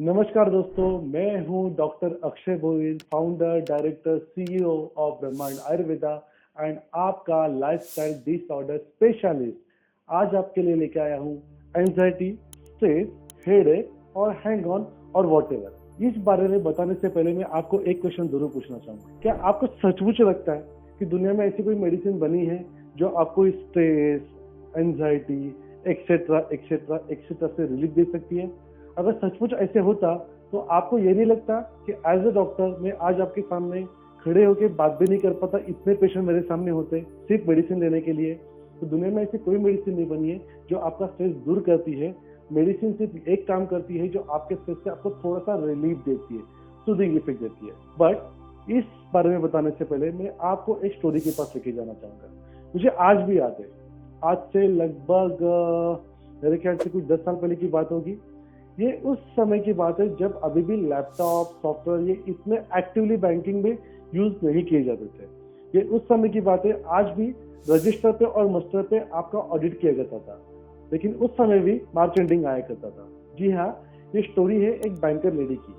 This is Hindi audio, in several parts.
नमस्कार दोस्तों, मैं हूं doctor Akshay Bhoil, founder, director, CEO of Brahmand Ayurveda and आपका लाइफस्टाइल डिसऑर्डर स्पेशलिस्ट। आज आपके लिए लेके आया हूं एंजाइटी, स्ट्रेस, हेडेक और हैंग ऑन और वॉटेवर। इस बारे में बताने से पहले मैं आपको एक क्वेश्चन जरूर पूछना चाहूंगा। क्या आपको सचमुच लगता है कि दुनिया में ऐसी कोई मेडिसिन बनी है जो आपको stress, anxiety etcetera etcetera etcetera से रिलीफ दे सकती है? अगर सचमुच ऐसे होता तो आपको ये नहीं लगता कि एज अ डॉक्टर मैं आज आपके सामने खड़े होकर बात भी नहीं कर पाता, इतने पेशेंट मेरे सामने होते सिर्फ मेडिसिन लेने के लिए। तो दुनिया में ऐसी कोई मेडिसिन नहीं बनी है जो आपका स्ट्रेस दूर करती है। मेडिसिन सिर्फ एक काम करती है, जो आपके स्ट्रेस से आपको थोड़ा सा रिलीफ देती है, सूदिंग इफेक्ट देती है। बट इस बारे में बताने से पहले मैं आपको एक स्टोरी के पास लेके जाना चाहूंगा। मुझे आज भी याद है, आज से लगभग मेरे ख्याल से कुछ 10 साल पहले की बात होगी। ये उस समय की बात है जब अभी भी लैपटॉप, सॉफ्टवेयर ये इतने एक्टिवली बैंकिंग में यूज नहीं किए जाते थे। ये उस समय की बात है। आज भी रजिस्टर पे और मस्टर पे आपका ऑडिट किया जाता था, लेकिन उस समय भी मार्च एंडिंग आया करता था। जी हाँ, ये स्टोरी है एक बैंकर लेडी की।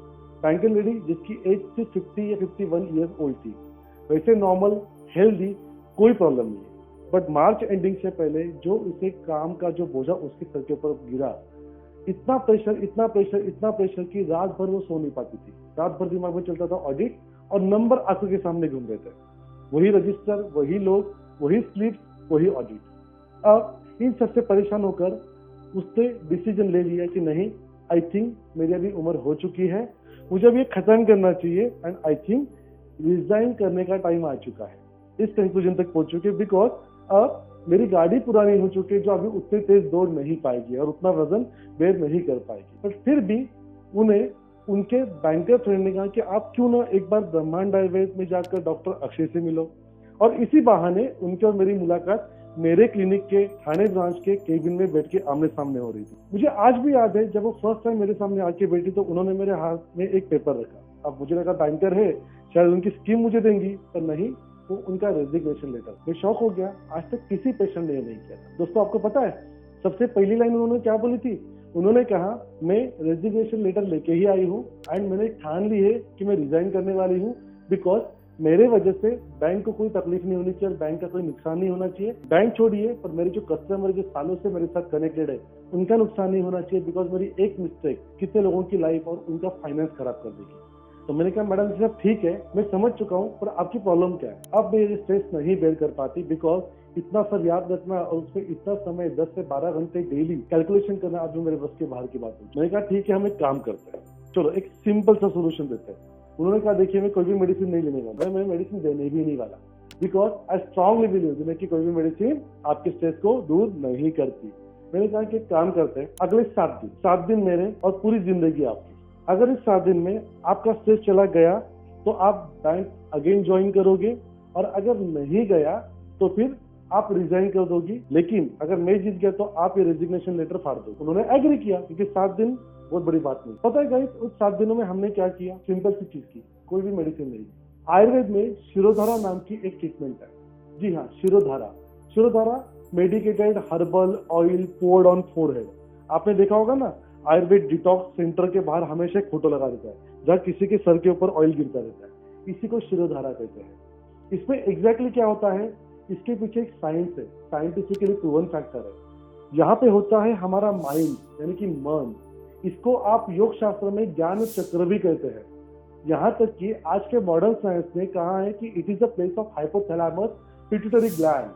बैंकर लेडी जिसकी एज से 50 या 51 ईयर्स ओल्ड थी। वैसे नॉर्मल, हेल्दी, कोई प्रॉब्लम नहीं है। बट मार्च एंडिंग से पहले जो उसे काम का जो बोझा उसके सर के ऊपर गिरा, इतना प्रेशर इतना प्रेशर इतना प्रेशर कि रात भर वो सो नहीं पाती थी। रात भर दिमाग में चलता था ऑडिट, और नंबर आंखों के सामने घूम रहे थे। वही रजिस्टर, वही लोग, वही स्लिप, वही ऑडिट। अब इन सबसे परेशान होकर उसने डिसीजन ले लिया कि नहीं, आई थिंक मेरी अभी उम्र हो चुकी है, मुझे अब ये खत्म करना चाहिए एंड आई थिंक रिजाइन करने का टाइम आ चुका है। इस कंक्लूजन तक पहुंच चुके बिकॉज अब मेरी गाड़ी पुरानी हो चुकी है जो अभी उतने तेज दौड़ नहीं पाएगी और उतना वजन बेयर नहीं कर पाएगी। पर फिर भी उन्हें उनके बैंकर फ्रेंड ने कहा कि आप क्यों ना एक बार ब्रह्मांड आयुर्वेद में जाकर डॉक्टर अक्षय से मिलो। और इसी बहाने उनके और मेरी मुलाकात मेरे क्लिनिक के ठाणे ब्रांच के केबिन में बैठ के आमने सामने हो रही थी। मुझे आज भी याद है जब वो फर्स्ट टाइम मेरे सामने आके बैठी तो उन्होंने मेरे हाथ में एक पेपर रखा। अब मुझे लगा बैंकर है, शायद उनकी स्कीम मुझे देंगी, पर नहीं, वो उनका रेजिग्नेशन लेटर। मैं शॉक हो गया, आज तक किसी पेशेंट ने नहीं किया था। दोस्तों, आपको पता है सबसे पहली लाइन उन्होंने क्या बोली थी? उन्होंने कहा, मैं रेजिग्नेशन लेटर लेके ही आई हूँ एंड मैंने ठान ली है कि मैं रिजाइन करने वाली हूँ, बिकॉज मेरे वजह से बैंक को कोई तकलीफ नहीं होनी चाहिए और बैंक का कोई नुकसान नहीं होना चाहिए। बैंक छोड़िए, पर मेरे जो कस्टमर जो सालों से मेरे साथ कनेक्टेड है उनका नुकसान नहीं होना चाहिए, बिकॉज मेरी एक मिस्टेक कितने लोगों की लाइफ और उनका फाइनेंस खराब कर देगी। तो मैंने कहा, मैडम साहब ठीक है, मैं समझ चुका हूँ, पर आपकी प्रॉब्लम क्या है? अब मैं ये स्ट्रेस नहीं बेयर कर पाती, बिकॉज इतना सब याद रखना और उसमें इतना समय 10 से 12 घंटे डेली कैलकुलेशन करना आज मेरे बस के बाहर की बात है। मैंने कहा ठीक है, हम एक काम करते हैं, चलो एक सिंपल सा सोल्यूशन देते हैं। उन्होंने कहा, देखिए मैं कोई भी मेडिसिन नहीं लेने वाला, मैं मेडिसिन देने भी नहीं वाला, बिकॉज आई स्ट्रांगली बिलीव कि कोई भी मेडिसिन आपके स्ट्रेस को दूर नहीं करती। मैंने कहा कि काम करते हैं, अगले 7 दिन मेरे और पूरी जिंदगी आपकी। अगर इस 7 दिन में आपका स्ट्रेस चला गया तो आप बैंक अगेन ज्वाइन करोगे, और अगर नहीं गया तो फिर आप रिजाइन कर दोगी। लेकिन अगर मैं जीत गया तो आप ये रेजिग्नेशन लेटर फाड़ दो। उन्होंने एग्री किया, क्योंकि 7 दिन बहुत बड़ी बात नहीं। पता है गाइस, उस 7 दिनों में हमने क्या किया? सिंपल सी चीज की, कोई भी मेडिसिन नहीं। आयुर्वेद में शिरोधारा नाम की एक ट्रीटमेंट है। जी हाँ, shirodhara medicated herbal oil poured on forehead. आपने देखा होगा ना, आयुर्वेद डिटॉक्स सेंटर के बाहर हमेशा एक फोटो लगा देता है जहाँ किसी के सर के ऊपर ऑयल गिरता रहता है। इसी को शिरोधारा कहते हैं। इसमें एग्जैक्टली क्या होता है, इसके पीछे एक साइंस है, साइंटिफिकली प्रूवन फैक्टर है। यहाँ पे होता है हमारा माइंड, यानी कि मन। इसको आप योग शास्त्र में ज्ञान चक्र भी कहते हैं। यहाँ तक कि आज के मॉडर्न साइंस ने कहा है कि it is a place of hypothalamus pituitary gland.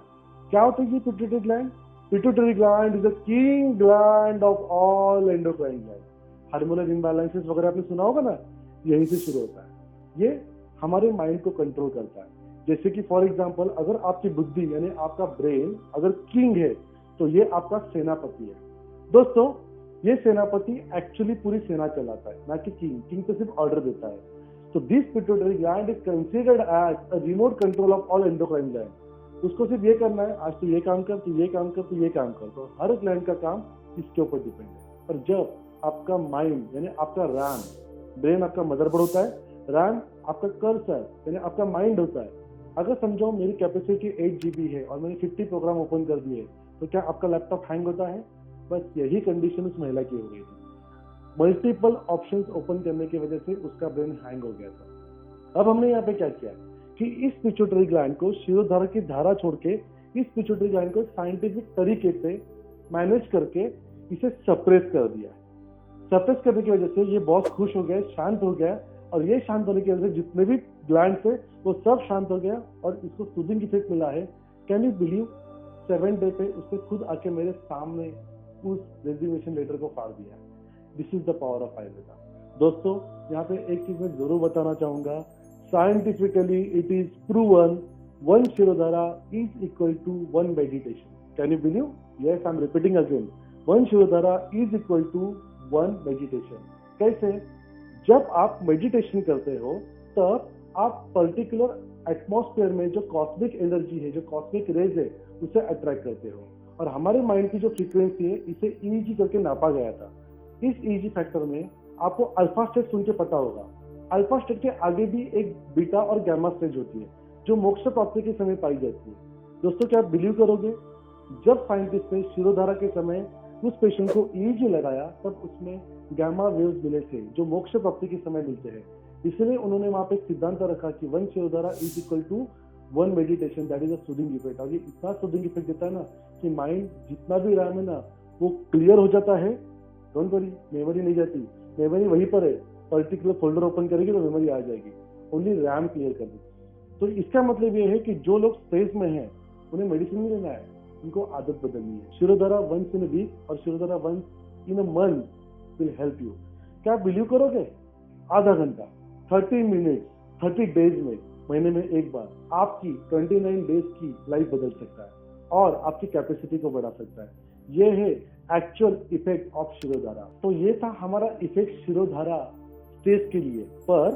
क्या होता है ये pituitary gland? Pituitary gland is the king gland of all endocrine gland. Hormonal imbalances वगैरह आपने सुना होगा ना, यहीं से शुरू होता है। ये हमारे माइंड को कंट्रोल करता है। जैसे कि फॉर एग्जांपल, अगर आपकी बुद्धि यानी आपका ब्रेन अगर किंग है तो ये आपका सेनापति है। दोस्तों, ये सेनापति एक्चुअली पूरी सेना चलाता है, ना कि किंग। किंग तो सिर्फ ऑर्डर देता है। तो this pituitary gland is considered as a remote control of all endocrine gland. उसको सिर्फ ये करना है, आज तो ये काम कर, तो ये काम कर, तो ये काम कर। तो हर ग्लैंड का काम इसके ऊपर डिपेंड है। पर जब आपका माइंड यानी आपका रैम, ब्रेन आपका मदरबोर्ड होता है, रैम आपका कर्सर यानी आपका माइंड होता है। अगर समझो मेरी कैपेसिटी 8 GB है और मैंने 50 प्रोग्राम ओपन कर दिए, तो क्या आपका लैपटॉप हैंग होता है? बस यही कंडीशन उस महिला की हो गई थी। मल्टीपल ऑप्शंस ओपन करने की वजह से उसका ब्रेन हैंग हो गया था। अब हमने यहाँ पे क्या किया कि इस पिट्यूटरी ग्लैंड को शिरोधारा की धारा छोड़ के इस पिट्यूटरी ग्लैंड को साइंटिफिक तरीके से मैनेज करके इसे सप्रेस कर दिया। सप्रेस करने की वजह से ये बहुत खुश हो गया, शांत हो गया, और ये शांत होने की वजह से जितने भी ग्लैंड थे वो सब शांत हो गया और इसको सूदिंग इफेक्ट मिला है। Can you believe 7th day पे उसने खुद आके मेरे सामने उस रेजिग्नेशन लेटर को फाड़ दिया। This is the power of Ayurveda. दोस्तों, यहाँ पे एक चीज मैं जरूर बताना चाहूंगा, scientifically it is proven 1 shirodhara is equal to 1 meditation. Can you believe? Yes, I am repeating again, 1 shirodhara is equal to 1 meditation. कैसे? जब आप मेडिटेशन करते हो तब आप पर्टिकुलर एटमॉस्फेयर में जो कॉस्मिक एनर्जी है, जो कॉस्मिक रेज है, उसे अट्रैक्ट करते हो। और हमारे माइंड की जो फ्रीक्वेंसी है इसे ईईजी करके नापा गया था। इस ईईजी फैक्टर में आपको अल्फा स्टेज सुन के पता होगा। अल्फा स्टेज के आगे भी एक बीटा और गैमा स्टेज होती है जो मोक्ष प्राप्ति के समय पाई जाती है। दोस्तों, क्या आप बिलीव करोगे, जब साइंटिस्ट ने शिरोधारा के समय उस पेशेंट को ईईजी लगाया तब उसमें गैमा वेव्स मिले थे जो मोक्ष प्राप्ति के समय मिलते हैं। इसलिए उन्होंने वहां पे एक सिद्धांत रखा कि 1 shirodhara is equal to 1 meditation, that is a soothing effect. और ये इतना सूदिंग इफेक्ट देता है ना कि माइंड जितना भी रैम है ना वो क्लियर हो जाता है। डोंट वरी, मेमोरी नहीं जाती, मेमोरी वहीं पर है, पर्टिकुलर फोल्डर ओपन करेगी तो मेमोरी आ जाएगी, ओनली रैम क्लियर कर दी। तो इसका मतलब ये है कि जो लोग स्ट्रेस में हैं उन्हें मेडिसिन नहीं लेना है, उनको आदत बदलनी है। Shirodhara once in a week और shirodhara once in a month will help you. क्या आप बिलीव करोगे, आधा घंटा 30 मिनट 30 डेज में, महीने में एक बार आपकी 29 डेज की लाइफ बदल सकता है और आपकी कैपेसिटी को बढ़ा सकता है। ये है एक्चुअल इफेक्ट ऑफ शिरोधारा। तो ये था हमारा इफेक्ट शिरोधारा स्ट्रेस के लिए। पर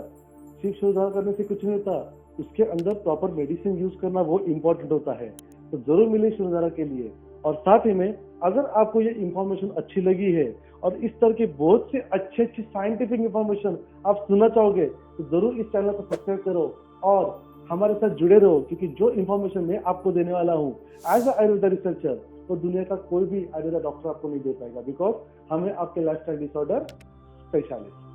सिर्फ शिरोधारा करने से कुछ नहीं होता, उसके अंदर प्रॉपर मेडिसिन यूज करना वो इम्पोर्टेंट होता है। तो जरूर मिले शिरोधारा के लिए। और साथ ही में अगर आपको ये इंफॉर्मेशन अच्छी लगी है और इस तरह के बहुत से अच्छे साइंटिफिक इंफॉर्मेशन आप सुनना चाहोगे तो जरूर इस चैनल को सब्सक्राइब करो और हमारे साथ जुड़े रहो, क्योंकि जो इंफॉर्मेशन मैं आपको देने वाला हूँ एज अ आयुर्वेदा रिसर्चर, वो दुनिया का कोई भी आयुर्वेदा डॉक्टर आपको नहीं दे पाएगा, बिकॉज हमें आपके लाइफस्टाइल डिसऑर्डर स्पेशलिस्ट।